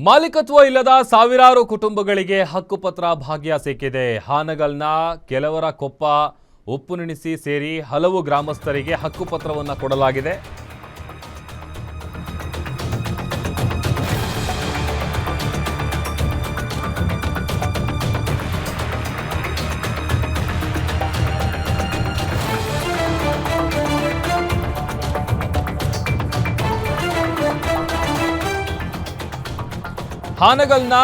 ಮಾಲೀಕತ್ವ ಇಲ್ಲದ ಸಾವಿರಾರು ಕುಟುಂಬಗಳಿಗೆ ಹಕ್ಕುಪತ್ರ ಭಾಗ್ಯ ಸಿಕ್ಕಿದೆ. ಹಾನಗಲ್ನ ಕೆಲವರ ಕೊಪ್ಪ, ಉಪ್ಪುನಿಣಿಸಿ ಸೇರಿ ಹಲವು ಗ್ರಾಮಸ್ಥರಿಗೆ ಹಕ್ಕುಪತ್ರವನ್ನು ಕೊಡಲಾಗಿದೆ. ಹಾನಗಲ್ನ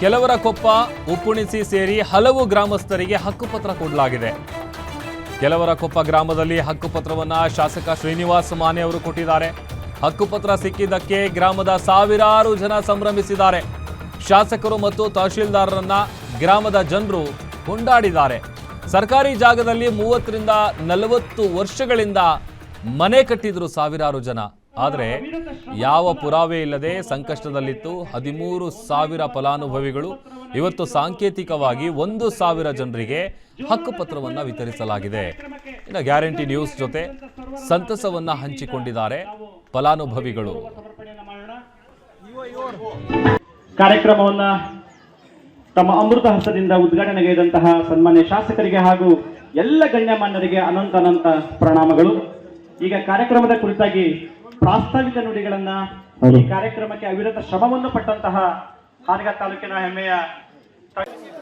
ಕೆಲವರ ಕೊಪ್ಪ, ಉಪ್ಪುಣಿಸಿ ಸೇರಿ ಹಲವು ಗ್ರಾಮಸ್ಥರಿಗೆ ಹಕ್ಕುಪತ್ರ ಕೊಡಲಾಗಿದೆ. ಕೆಲವರ ಕೊಪ್ಪ ಗ್ರಾಮದಲ್ಲಿ ಹಕ್ಕುಪತ್ರವನ್ನು ಶಾಸಕ ಶ್ರೀನಿವಾಸ್ ಮಾನೆ ಅವರು ಕೊಟ್ಟಿದ್ದಾರೆ. ಹಕ್ಕುಪತ್ರ ಸಿಕ್ಕಿದ್ದಕ್ಕೆ ಗ್ರಾಮದ ಸಾವಿರಾರು ಜನ ಸಂಭ್ರಮಿಸಿದ್ದಾರೆ. ಶಾಸಕರು ಮತ್ತು ತಹಶೀಲ್ದಾರರನ್ನ ಗ್ರಾಮದ ಜನರು ಕೊಂಡಾಡಿದ್ದಾರೆ. ಸರ್ಕಾರಿ ಜಾಗದಲ್ಲಿ 30 ರಿಂದ 40 ವರ್ಷಗಳಿಂದ ಮನೆ ಕಟ್ಟಿದ್ರು ಸಾವಿರಾರು ಜನ. ಆದರೆ ಯಾವ ಪುರಾವೆ ಇಲ್ಲದೆ ಸಂಕಷ್ಟದಲ್ಲಿತ್ತು 13,000 ಫಲಾನುಭವಿಗಳು. ಇವತ್ತು ಸಾಂಕೇತಿಕವಾಗಿ 1,000 ಜನರಿಗೆ ಹಕ್ಕುಪತ್ರವನ್ನು ವಿತರಿಸಲಾಗಿದೆ. ಇನ್ನು ಗ್ಯಾರಂಟಿ ನ್ಯೂಸ್ ಜೊತೆ ಸಂತಸವನ್ನ ಹಂಚಿಕೊಂಡಿದ್ದಾರೆ ಫಲಾನುಭವಿಗಳು. ಕಾರ್ಯಕ್ರಮವನ್ನ ತಮ್ಮ ಅಮೃತ ಹಸ್ತದಿಂದ ಉದ್ಘಾಟನೆಗೈದಂತಹ ಸನ್ಮಾನ್ಯ ಶಾಸಕರಿಗೆ ಹಾಗೂ ಎಲ್ಲ ಗಣ್ಯಮಾನ್ಯರಿಗೆ ಅನಂತ ಪ್ರಣಾಮಗಳು. ಈಗ ಕಾರ್ಯಕ್ರಮದ ಕುರಿತಾಗಿ ಪ್ರಾಸ್ತಾವಿಕ ನುಡಿಗಳನ್ನ ಈ ಕಾರ್ಯಕ್ರಮಕ್ಕೆ ಅವಿರತ ಶ್ರಮವನ್ನು ಪಟ್ಟಂತಹ ಹಾನಗಲ್ ತಾಲೂಕಿನ ಹೆಮ್ಮೆಯ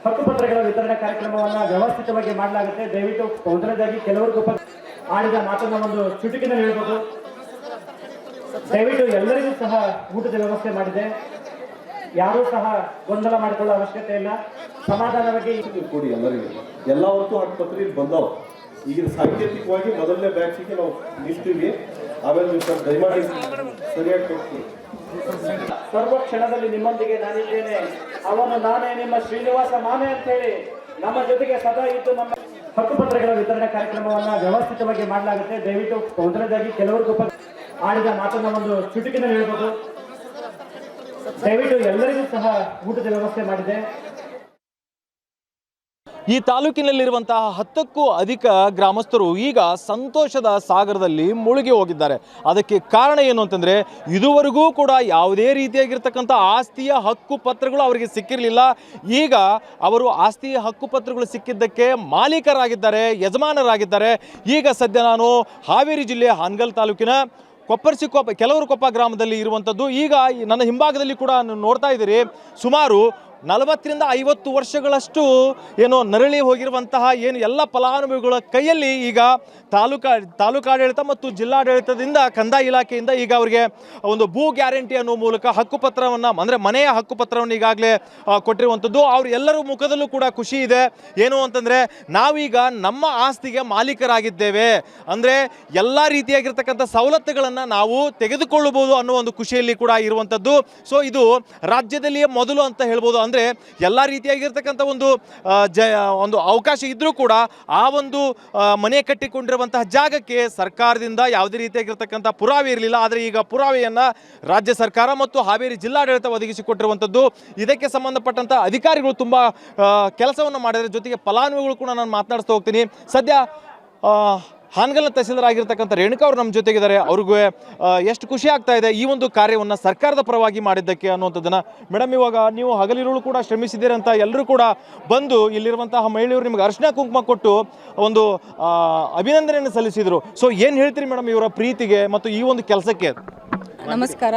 ಹಕ್ಕುಪತ್ರಗಳ ವಿತರಣಾ ಕಾರ್ಯಕ್ರಮವನ್ನ ವ್ಯವಸ್ಥಿತವಾಗಿ ಮಾಡಲಾಗುತ್ತೆ. ದಯವಿಟ್ಟು ಮೊದಲನೇದಾಗಿ ಕೆಲವರಿಗೂ ಆಡಿದ ಮಾತನ್ನ ಒಂದು ಚುಟುಕಿನಲ್ಲಿ ಹೇಳ್ಬೋದು. ದಯವಿಟ್ಟು ಎಲ್ಲರಿಗೂ ಸಹ ಊಟದ ವ್ಯವಸ್ಥೆ ಮಾಡಿದೆ. ಯಾರೂ ಸಹ ಗೊಂದಲ ಮಾಡಿಕೊಳ್ಳೋ ಅವಶ್ಯಕತೆ ಇಲ್ಲ. ಸಮಾಧಾನವಾಗಿ ಕೊಡಿ ಎಲ್ಲರಿಗೂ. ಎಲ್ಲ ಹೊತ್ತು ಹಕ್ಕುಪತ್ರ ಇಲ್ಲಿ ಬಂದವು. ಈಗ ಸಾಂಕೇತಿಕವಾಗಿ ಮೊದಲನೇ ಬ್ಯಾಚಿಗೆ ನಾವು ನಿಲ್ತೀವಿ. ಆಮೇಲೆ ನೀವು ದಯಮಾಡಿ ಸರಿಯಾಗಿ ಕೊಡ್ತೀವಿ. ಸರ್ವ ಕ್ಷಣದಲ್ಲಿ ನಿಮ್ಮೊಂದಿಗೆ ನಾನಿದ್ದೇನೆ, ಅವನು ನಾನೇ ನಿಮ್ಮ ಶ್ರೀನಿವಾಸ ಮಾನೆ ಅಂತ ಹೇಳಿ ನಮ್ಮ ಜೊತೆಗೆ ಸದಾ ಇದ್ದು ನಮ್ಮ ಹಕ್ಕುಪತ್ರಗಳ ವಿತರಣಾ ಕಾರ್ಯಕ್ರಮವನ್ನ ವ್ಯವಸ್ಥಿತವಾಗಿ ಮಾಡಲಾಗುತ್ತೆ. ದಯವಿಟ್ಟು ಮೊದಲನೇದಾಗಿ ಕೆಲವರಿಗೂ ಆಡಿದ ಮಾತನ್ನ ಒಂದು ಚುಟುಕಿನಲ್ಲಿ ಹೇಳ್ಬೋದು. ದಯವಿಟ್ಟು ಎಲ್ಲರಿಗೂ ಸಹ ಊಟದ ವ್ಯವಸ್ಥೆ ಮಾಡಿದೆ. ಈ ತಾಲೂಕಿನಲ್ಲಿರುವಂತಹ 10ಕ್ಕೂ ಅಧಿಕ ಗ್ರಾಮಸ್ಥರು ಈಗ ಸಂತೋಷದ ಸಾಗರದಲ್ಲಿ ಮುಳುಗಿ ಹೋಗಿದ್ದಾರೆ. ಅದಕ್ಕೆ ಕಾರಣ ಏನು ಅಂತಂದರೆ, ಇದುವರೆಗೂ ಕೂಡ ಯಾವುದೇ ರೀತಿಯಾಗಿರ್ತಕ್ಕಂಥ ಆಸ್ತಿಯ ಹಕ್ಕುಪತ್ರಗಳು ಅವರಿಗೆ ಸಿಕ್ಕಿರಲಿಲ್ಲ. ಈಗ ಅವರು ಆಸ್ತಿಯ ಹಕ್ಕುಪತ್ರಗಳು ಸಿಕ್ಕಿದ್ದಕ್ಕೆ ಮಾಲೀಕರಾಗಿದ್ದಾರೆ, ಯಜಮಾನರಾಗಿದ್ದಾರೆ. ಈಗ ಸದ್ಯ ನಾನು ಹಾವೇರಿ ಜಿಲ್ಲೆಯ ಹಾನಗಲ್ ತಾಲೂಕಿನ ಕೆಲವರ ಕೊಪ್ಪ ಗ್ರಾಮದಲ್ಲಿ ಇರುವಂಥದ್ದು. ಈಗ ನನ್ನ ಹಿಂಭಾಗದಲ್ಲಿ ಕೂಡ ನೋಡ್ತಾ ಇದ್ದೀರಿ, ಸುಮಾರು 40 ರಿಂದ 50 ವರ್ಷಗಳಷ್ಟು ಏನು ನರಳಿ ಹೋಗಿರುವಂತಹ ಏನು ಎಲ್ಲ ಫಲಾನುಭವಿಗಳ ಕೈಯಲ್ಲಿ ಈಗ ತಾಲೂಕಾಡಳಿತ ಮತ್ತು ಜಿಲ್ಲಾಡಳಿತದಿಂದ ಕಂದಾಯ ಇಲಾಖೆಯಿಂದ ಈಗ ಅವರಿಗೆ ಒಂದು ಭೂ ಗ್ಯಾರಂಟಿ ಅನ್ನೋ ಮೂಲಕ ಹಕ್ಕುಪತ್ರವನ್ನು ಅಂದರೆ ಮನೆಯ ಹಕ್ಕುಪತ್ರವನ್ನು ಈಗಾಗಲೇ ಕೊಟ್ಟಿರುವಂಥದ್ದು. ಅವ್ರ ಎಲ್ಲರ ಮುಖದಲ್ಲೂ ಕೂಡ ಖುಷಿ ಇದೆ. ಏನು ಅಂತಂದರೆ, ನಾವೀಗ ನಮ್ಮ ಆಸ್ತಿಗೆ ಮಾಲೀಕರಾಗಿದ್ದೇವೆ, ಅಂದರೆ ಎಲ್ಲ ರೀತಿಯಾಗಿರ್ತಕ್ಕಂಥ ಸವಲತ್ತುಗಳನ್ನು ನಾವು ತೆಗೆದುಕೊಳ್ಳಬಹುದು ಅನ್ನೋ ಒಂದು ಖುಷಿಯಲ್ಲಿ ಕೂಡ ಇರುವಂಥದ್ದು. ಸೊ ಇದು ರಾಜ್ಯದಲ್ಲಿಯೇ ಮೊದಲು ಅಂತ ಹೇಳ್ಬೋದು. ಅಂದರೆ ಎಲ್ಲ ರೀತಿಯಾಗಿರ್ತಕ್ಕಂಥ ಒಂದು ಅವಕಾಶ ಇದ್ರೂ ಕೂಡ ಆ ಒಂದು ಮನೆ ಕಟ್ಟಿಕೊಂಡಿರುವಂತಹ ಜಾಗಕ್ಕೆ ಸರ್ಕಾರದಿಂದ ಯಾವುದೇ ರೀತಿಯಾಗಿರ್ತಕ್ಕಂಥ ಪುರಾವೆ ಇರಲಿಲ್ಲ. ಆದರೆ ಈಗ ಪುರಾವೆಯನ್ನು ರಾಜ್ಯ ಸರ್ಕಾರ ಮತ್ತು ಹಾವೇರಿ ಜಿಲ್ಲಾಡಳಿತ ಒದಗಿಸಿಕೊಟ್ಟಿರುವಂಥದ್ದು. ಇದಕ್ಕೆ ಸಂಬಂಧಪಟ್ಟಂಥ ಅಧಿಕಾರಿಗಳು ತುಂಬ ಕೆಲಸವನ್ನು ಮಾಡಿದರೆ, ಜೊತೆಗೆ ಫಲಾನುಭವಿಗಳು ಕೂಡ ನಾನು ಮಾತನಾಡಿಸ್ತಾ ಹೋಗ್ತೀನಿ. ಸದ್ಯ ಹಾನಗಲ್ನ ತಹಸೀಲ್ದಾರ್ ಆಗಿರ್ತಕ್ಕಂಥ ರೇಣುಕಾ ಅವರು ನಮ್ಮ ಜೊತೆಗಿದ್ದಾರೆ. ಅವ್ರಿಗೆ ಎಷ್ಟು ಖುಷಿ ಆಗ್ತಾ ಇದೆ ಈ ಒಂದು ಕಾರ್ಯವನ್ನು ಸರ್ಕಾರದ ಪರವಾಗಿ ಮಾಡಿದ್ದಕ್ಕೆ ಅನ್ನುವಂಥದ್ದನ್ನು. ಮೇಡಮ್, ಇವಾಗ ನೀವು ಹಗಲಿರುಳು ಕೂಡ ಶ್ರಮಿಸಿದ್ದೀರಂತ ಎಲ್ಲರೂ ಕೂಡ ಬಂದು ಇಲ್ಲಿರುವಂತಹ ಮಹಿಳೆಯರು ನಿಮಗೆ ಅರಿಶಿನ ಕುಂಕುಮ ಕೊಟ್ಟು ಒಂದು ಅಭಿನಂದನೆಯನ್ನು ಸಲ್ಲಿಸಿದರು. ಸೊ ಏನು ಹೇಳ್ತೀರಿ ಮೇಡಮ್ ಇವರ ಪ್ರೀತಿಗೆ ಮತ್ತು ಈ ಒಂದು ಕೆಲಸಕ್ಕೆ? ನಮಸ್ಕಾರ.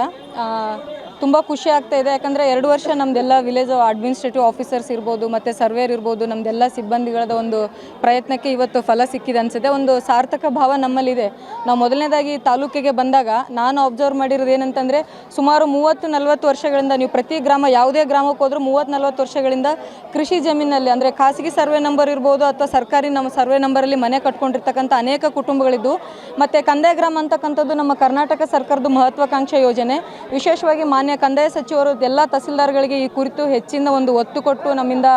ತುಂಬ ಖುಷಿ ಆಗ್ತಾ ಇದೆ. ಯಾಕಂದರೆ 2 ವರ್ಷ ನಮ್ಮದೆಲ್ಲ ವಿಲೇಜ್ ಅಡ್ಮಿನಿಸ್ಟ್ರೇಟಿವ್ ಆಫೀಸರ್ಸ್ ಇರ್ಬೋದು ಮತ್ತು ಸರ್ವೇರ್ ಇರ್ಬೋದು, ನಮ್ಮದೆಲ್ಲ ಸಿಬ್ಬಂದಿಗಳದ ಒಂದು ಪ್ರಯತ್ನಕ್ಕೆ ಇವತ್ತು ಫಲ ಸಿಕ್ಕಿದೆ ಅನಿಸುತ್ತೆ. ಒಂದು ಸಾರ್ಥಕ ಭಾವ ನಮ್ಮಲ್ಲಿದೆ. ನಾವು ಮೊದಲನೇದಾಗಿ ತಾಲೂಕಿಗೆ ಬಂದಾಗ ನಾನು ಅಬ್ಸರ್ವ್ ಮಾಡಿರೋದು ಏನಂತಂದರೆ, ಸುಮಾರು 30-40 ವರ್ಷಗಳಿಂದ ನೀವು ಪ್ರತಿ ಗ್ರಾಮ ಯಾವುದೇ ಗ್ರಾಮಕ್ಕೆ ಹೋದರೂ 30-40 ವರ್ಷಗಳಿಂದ ಕೃಷಿ ಜಮೀನಲ್ಲಿ ಅಂದರೆ ಖಾಸಗಿ ಸರ್ವೆ ನಂಬರ್ ಇರ್ಬೋದು ಅಥವಾ ಸರ್ಕಾರಿ ನಮ್ಮ ಸರ್ವೆ ನಂಬರಲ್ಲಿ ಮನೆ ಕಟ್ಕೊಂಡಿರ್ತಕ್ಕಂಥ ಅನೇಕ ಕುಟುಂಬಗಳಿದ್ದು, ಮತ್ತು ಕಂದಾಯ ಗ್ರಾಮ ಅಂತಕ್ಕಂಥದ್ದು ನಮ್ಮ ಕರ್ನಾಟಕ ಸರ್ಕಾರದ ಮಹತ್ವಾಕಾಂಕ್ಷೆ ಯೋಜನೆ. ವಿಶೇಷವಾಗಿ ಮಾನ್ಯ ಕಂದಾಯ ಸಚಿವರು ಎಲ್ಲ ತಹಸೀಲ್ದಾರ್ಗಳಿಗೆ ಈ ಕುರಿತು ಹೆಚ್ಚಿನ ಒಂದು ಒತ್ತು ಕೊಟ್ಟು ನಮ್ಮಿಂದ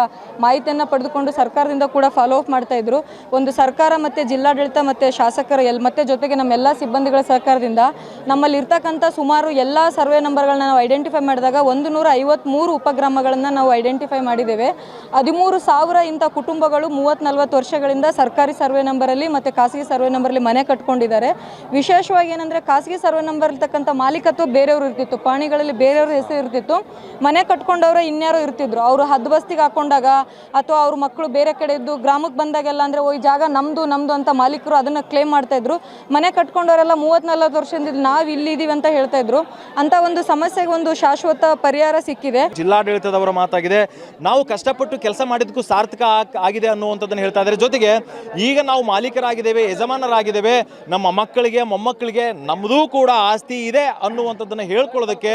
ಮಾಹಿತಿಯನ್ನು ಪಡೆದುಕೊಂಡು ಸರ್ಕಾರದಿಂದ ಕೂಡ ಫಾಲೋ ಅಪ್ ಮಾಡ್ತಾ ಇದ್ರು. ಒಂದು ಸರ್ಕಾರ ಮತ್ತು ಜಿಲ್ಲಾಡಳಿತ ಮತ್ತು ಶಾಸಕರ ಮತ್ತು ಜೊತೆಗೆ ನಮ್ಮೆಲ್ಲ ಸಿಬ್ಬಂದಿಗಳ ಸಹಕಾರದಿಂದ ನಮ್ಮಲ್ಲಿ ಇರ್ತಕ್ಕಂಥ ಸುಮಾರು ಎಲ್ಲ ಸರ್ವೆ ನಂಬರ್ಗಳನ್ನ ನಾವು ಐಡೆಂಟಿಫೈ ಮಾಡಿದಾಗ 153 ಉಪಗ್ರಾಮಗಳನ್ನು ನಾವು ಐಡೆಂಟಿಫೈ ಮಾಡಿದ್ದೇವೆ. 13,000 ಇಂಥ ಕುಟುಂಬಗಳು 30-40 ವರ್ಷಗಳಿಂದ ಸರ್ಕಾರಿ ಸರ್ವೆ ನಂಬರಲ್ಲಿ ಮತ್ತು ಖಾಸಗಿ ಸರ್ವೆ ನಂಬರಲ್ಲಿ ಮನೆ ಕಟ್ಕೊಂಡಿದ್ದಾರೆ. ವಿಶೇಷವಾಗಿ ಏನಂದರೆ, ಖಾಸಗಿ ಸರ್ವೆ ನಂಬರ್ ಇರ್ತಕ್ಕಂಥ ಮಾಲೀಕತ್ವ ಬೇರೆಯವರು ಇರ್ತಿತ್ತು, ಪಾಣಿಗಳಲ್ಲಿ ಬೇರೆಯವ್ರ ಹೆಸರು ಇರ್ತಿತ್ತು. ಮನೆ ಕಟ್ಕೊಂಡವ್ರೆ ಇನ್ಯಾರೋ ಇರ್ತಿದ್ರು. ಅವರು ಹದ್ಬಸ್ತಿಗೆ ಹಾಕೊಂಡಾಗ ಅಥವಾ ಅವ್ರ ಮಕ್ಕಳು ಬೇರೆ ಕಡೆ ಇದ್ದು ಗ್ರಾಮಕ್ಕೆ ಬಂದಾಗೆಲ್ಲ ಅಂದರೆ ಈ ಜಾಗ ನಮ್ಮದು ಅಂತ ಮಾಲೀಕರು ಅದನ್ನು ಕ್ಲೇಮ್ ಮಾಡ್ತಾಯಿದ್ರು. ಮನೆ ಕಟ್ಕೊಂಡವರೆಲ್ಲ 30-40 ವರ್ಷದಿಂದ ನಾವು ಇಲ್ಲಿದ್ದೀವಿ ಅಂತ ಹೇಳ್ತಾ ಇದ್ರು. ಅಂತ ಒಂದು ಸಮಸ್ಯೆಗೆ ಒಂದು ಶಾಶ್ವತ ಪರಿಹಾರ ಸಿಕ್ಕಿದೆ. ಜಿಲ್ಲಾಡಳಿತದವರ ಮಾತಾಗಿದೆ, ನಾವು ಕಷ್ಟಪಟ್ಟು ಕೆಲಸ ಮಾಡಿದ್ದಕ್ಕೂ ಸಾರ್ಥಕ ಆಗಿದೆ ಅನ್ನುವಂಥದ್ದನ್ನು ಹೇಳ್ತಾ ಇದ್ದಾರೆ. ಜೊತೆಗೆ ಈಗ ನಾವು ಮಾಲೀಕರಾಗಿದ್ದೇವೆ, ಯಜಮಾನರಾಗಿದ್ದೇವೆ, ನಮ್ಮ ಮಕ್ಕಳಿಗೆ ಮೊಮ್ಮಕ್ಕಳಿಗೆ ನಮ್ಮದೂ ಕೂಡ ಆಸ್ತಿ ಇದೆ ಅನ್ನುವಂಥದ್ದನ್ನು ಹೇಳ್ಕೊಳ್ಳೋದಕ್ಕೆ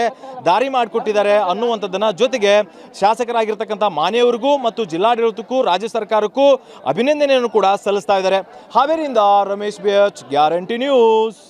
ದಾರಿ ಮಾಡಿಕೊಟ್ಟಿದ್ದಾರೆ ಅನ್ನುವಂಥದ್ದನ್ನು, ಜೊತೆಗೆ ಶಾಸಕರಾಗಿರ್ತಕ್ಕಂಥ ಮಾನ್ಯವರಿಗೂ ಮತ್ತು ಜಿಲ್ಲಾಡಳಿತಕ್ಕೂ ರಾಜ್ಯ ಸರ್ಕಾರಕ್ಕೂ ಅಭಿನಂದನೆಯನ್ನು ಕೂಡ ಸಲ್ಲಿಸ್ತಾ ಇದ್ದಾರೆ. ಹಾವೇರಿಯಿಂದ ರಮೇಶ್ BH, ಗ್ಯಾರಂಟಿ ನ್ಯೂಸ್.